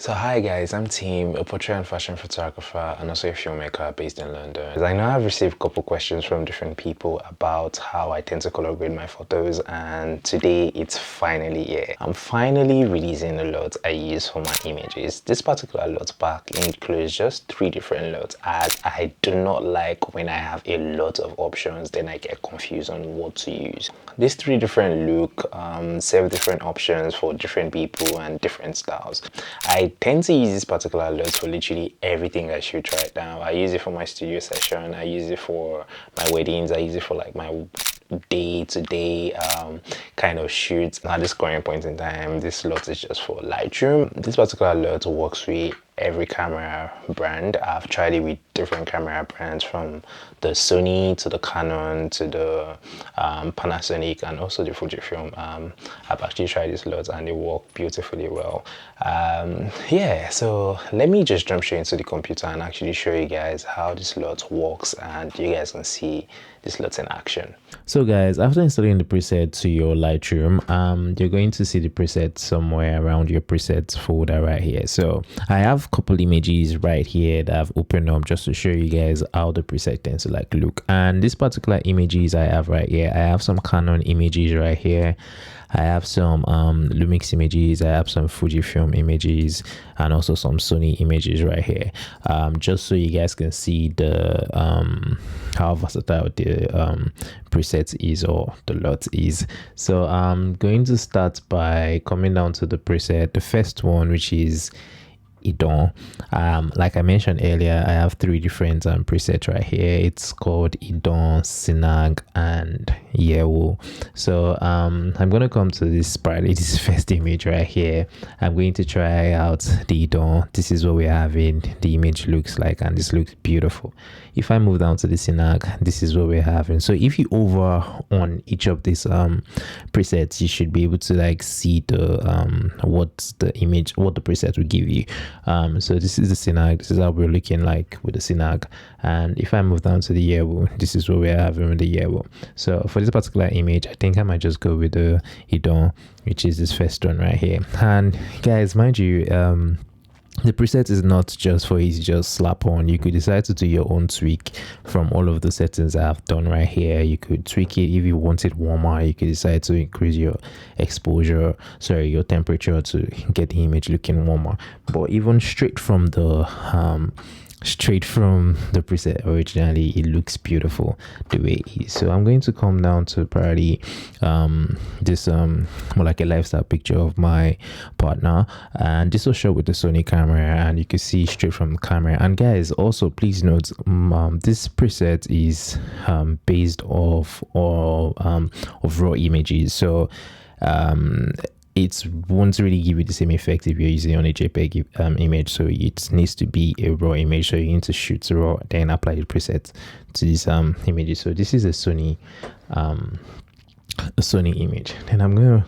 So hi guys, I'm Tim, a portrait and fashion photographer and also a filmmaker based in London. I know I've received a couple questions from different people about how I tend to color grade my photos, and today it's finally here. I'm finally releasing the LUT I use for my images. This particular LUT pack includes just 3 different LUTs, as I do not like when I have a lot of options, then I get confused on what to use. These 3 different look serve different options for different people and different styles. I tend to use this particular LUT for literally everything I shoot right now. I use it for my studio session, I use it for my weddings, I use it for like my day-to-day kind of shoots. At this current point in time, this LUT is just for Lightroom. This particular LUT works with every camera brand. I've tried it with different camera brands, from the Sony to the Canon to the Panasonic and also the Fujifilm. I've actually tried this LUT and it worked beautifully well. Yeah, so let me just jump straight into the computer and actually show you guys how this LUT works, and you guys can see this LUT in action. So guys, after installing the preset to your Lightroom, you're going to see the preset somewhere around your presets folder right here. So I have a couple images right here that I've opened up just to show you guys how the preset tends to like look. And these particular images I have right here, I have some Canon images right here, I have some Lumix images, I have some Fujifilm images, and also some Sony images right here, just so you guys can see the how versatile the preset is, or the LUT is. So I'm going to start by coming down to the preset, the first one, which is Idon. Like I mentioned earlier, I have 3 different presets right here. It's called Idon, Sinag, and Yewo. So I'm gonna come to this part, this first image right here. I'm going to try out the Idon. This is what we're having. The image looks like, and this looks beautiful. If I move down to the Sinag, this is what we're having. So if you hover on each of these presets, you should be able to like see the what the preset will give you. So this is the Sinag. This is how we're looking like with the Sinag. And if I move down to the Yewo, this is what we're having with the Yewo. So for this particular image, I think I might just go with the Idon, which is this first one right here. And guys, mind you, the preset is not just for you to just slap on. You could decide to do your own tweak from all of the settings I've done right here. You could tweak it if you want it warmer. You could decide to increase your exposure, your temperature, to get the image looking warmer. But even straight from the preset originally, it looks beautiful the way it is. So I'm going to come down to probably this more like a lifestyle picture of my partner, and this was shot with the Sony camera, and you can see straight from the camera. And guys, also please note, this preset is based off of raw images, so it won't really give you the same effect if you're using on a JPEG image. So it needs to be a raw image, so you need to shoot raw, then apply the preset to these images. So this is a Sony image. Then I'm gonna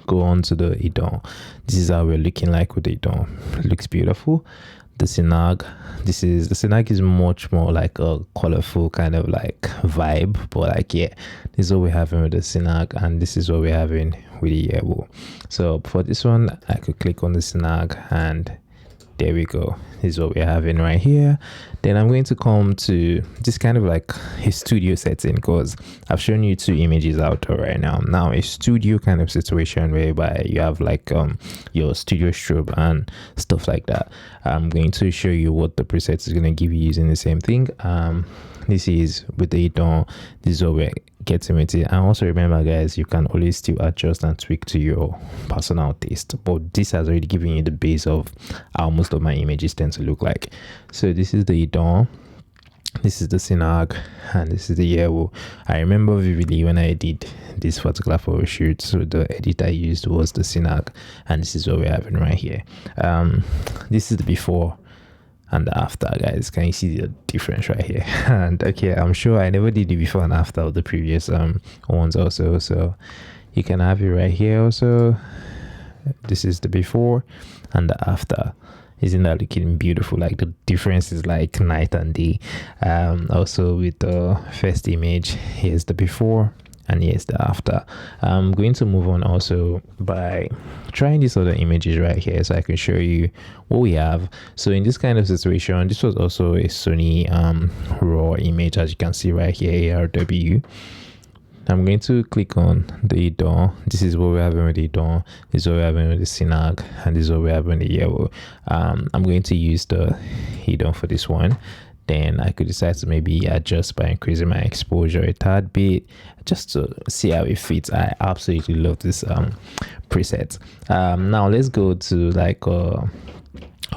go on to the Idon. This is how we're looking like with the Idon. It looks beautiful. The Sinag, the Sinag is much more like a colorful kind of like vibe, but like, yeah, this is what we're having with the Sinag, and this is what we're having with the Yewo. So for this one, I could click on the Sinag, and there we go. This is what we're having right here. Then I'm going to come to this kind of like a studio setting, because I've shown you 2 images out right now. Now a studio kind of situation whereby you have like your studio strobe and stuff like that. I'm going to show you what the preset is going to give you using the same thing. This is with the Idon. This is what we're getting with it. And also remember guys, you can always still adjust and tweak to your personal taste, but this has already given you the base of how most of my images tend to look like. So this is the Idon, this is the Sinag, and this is the Yewo. I remember vividly when I did this particular photo shoot, so the edit I used was the Sinag, and this is what we're having right here. This is the before and the after, guys. Can you see the difference right here? And okay, I'm sure I never did the before and after of the previous ones also, so you can have it right here also. This is the before and the after. Isn't that looking beautiful? Like the difference is like night and day. Also with the first image, here's the before and here's the after. I'm going to move on also by trying these other images right here so I can show you what we have. So in this kind of situation, this was also a Sony raw image, as you can see right here, ARW. I'm going to click on the door. This is what we're having with the door. This is what we're having with the Sinag, and this is what we're having with the yellow. I'm going to use the hidden for this one. Then I could decide to maybe adjust by increasing my exposure a tad bit just to see how it fits. I absolutely love this preset. Now let's go to like a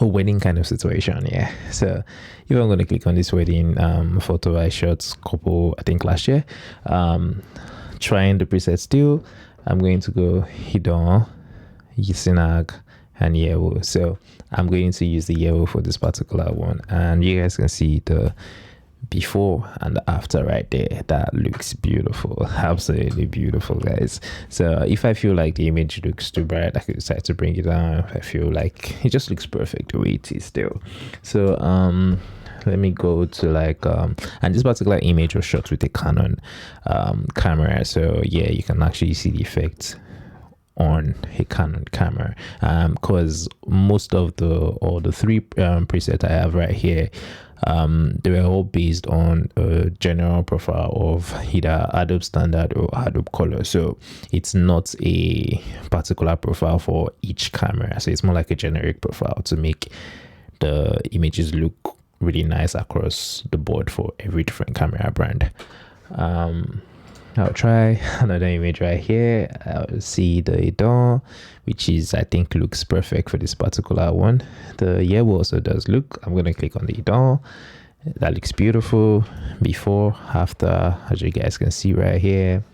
wedding kind of situation. Yeah, so if I'm going to click on this wedding photo I shot couple, I think last year, trying the preset still, I'm going to go hidden, Sinag, and yellow. So I'm going to use the yellow for this particular one, and you guys can see the before and the after right there. That looks beautiful, absolutely beautiful, guys. So if I feel like the image looks too bright, I could decide to bring it down. If I feel like it just looks perfect the way it is still. So let me go to like and this particular image was shot with a Canon camera, so yeah, you can actually see the effects on a Canon camera, because most of the three presets I have right here, they were all based on a general profile of either Adobe Standard or Adobe Color. So it's not a particular profile for each camera, so it's more like a generic profile to make the images look really nice across the board for every different camera brand. I'll try another image right here. I'll see the door, which is, I think, looks perfect for this particular one. The yellow also does look. I'm going to click on the door. That looks beautiful. Before, after, as you guys can see right here.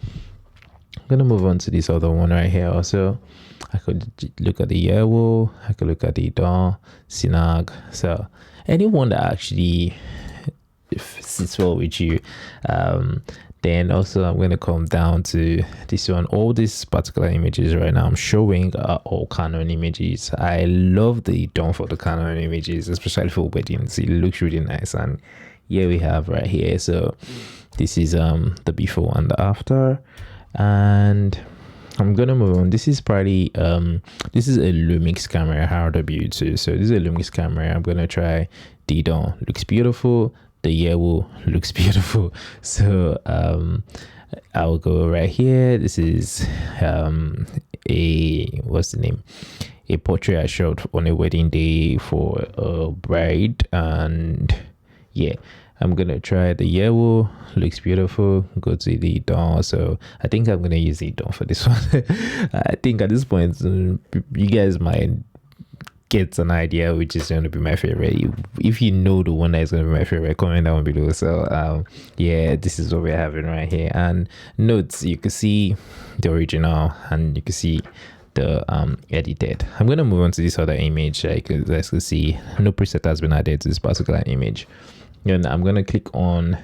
I'm going to move on to this other one right here also. I could look at the yellow. I could look at the door, Sinag. So anyone that actually sits well with you. Then also I'm going to come down to this one. All these particular images right now I'm showing are all Canon images. I love the dawn for the Canon images, especially for weddings. It looks really nice. And here we have right here. So this is the before and the after. And I'm gonna move on. This is probably this is a Lumix camera, RW2. So this is a Lumix camera. I'm gonna try the dawn. Looks beautiful. The yellow looks beautiful. So I'll go right here. This is a, what's the name, a portrait I shot on a wedding day for a bride. And yeah, I'm gonna try the yellow. Looks beautiful. Go to the dawn. So I think I'm gonna use the dawn for this one. I think at this point you guys might get an idea which is going to be my favorite. If you know the one that is going to be my favorite, comment down below. So yeah, this is what we're having right here. And notes, you can see the original and you can see the edited. I'm going to move on to this other image. Like, as you can see, no preset has been added to this particular image. And I'm going to click on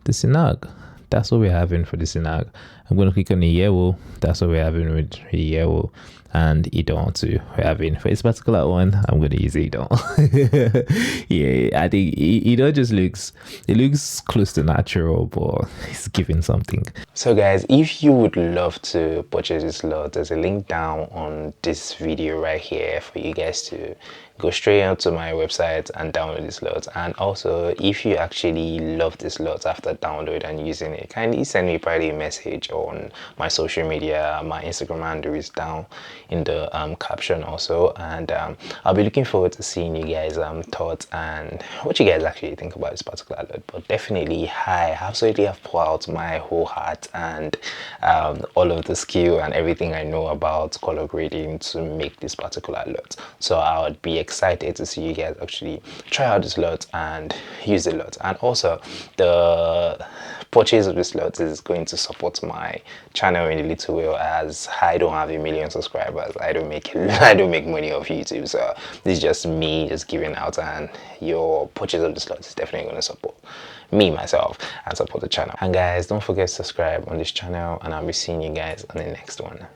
the Sinag. That's what we're having for the Sinag. I'm going to click on the yellow. That's what we're having with the yellow. And Idon too. We're having for this particular one, I'm going to use Idon. Yeah, I think Idon just looks, it looks close to natural, but it's giving something. So guys, if you would love to purchase this lot, there's a link down on this video right here for you guys to go straight onto my website and download this lot. And also, if you actually love this lot after download and using it, kindly send me probably a message on my social media. My Instagram handle is down in the caption also, and I'll be looking forward to seeing you guys thoughts and what you guys actually think about this particular lot. But definitely, I absolutely have poured out my whole heart and all of the skill and everything I know about color grading to make this particular lot. So I would be excited to see you guys actually try out this lot and use the lot. And also, the purchase of this lot is going to support my channel in a little way, as I don't have 1 million subscribers. I don't make money off YouTube, so this is just me just giving out, and your purchase of this lot is definitely going to support me, myself, and support the channel. And guys, don't forget to subscribe on this channel, and I'll be seeing you guys on the next one.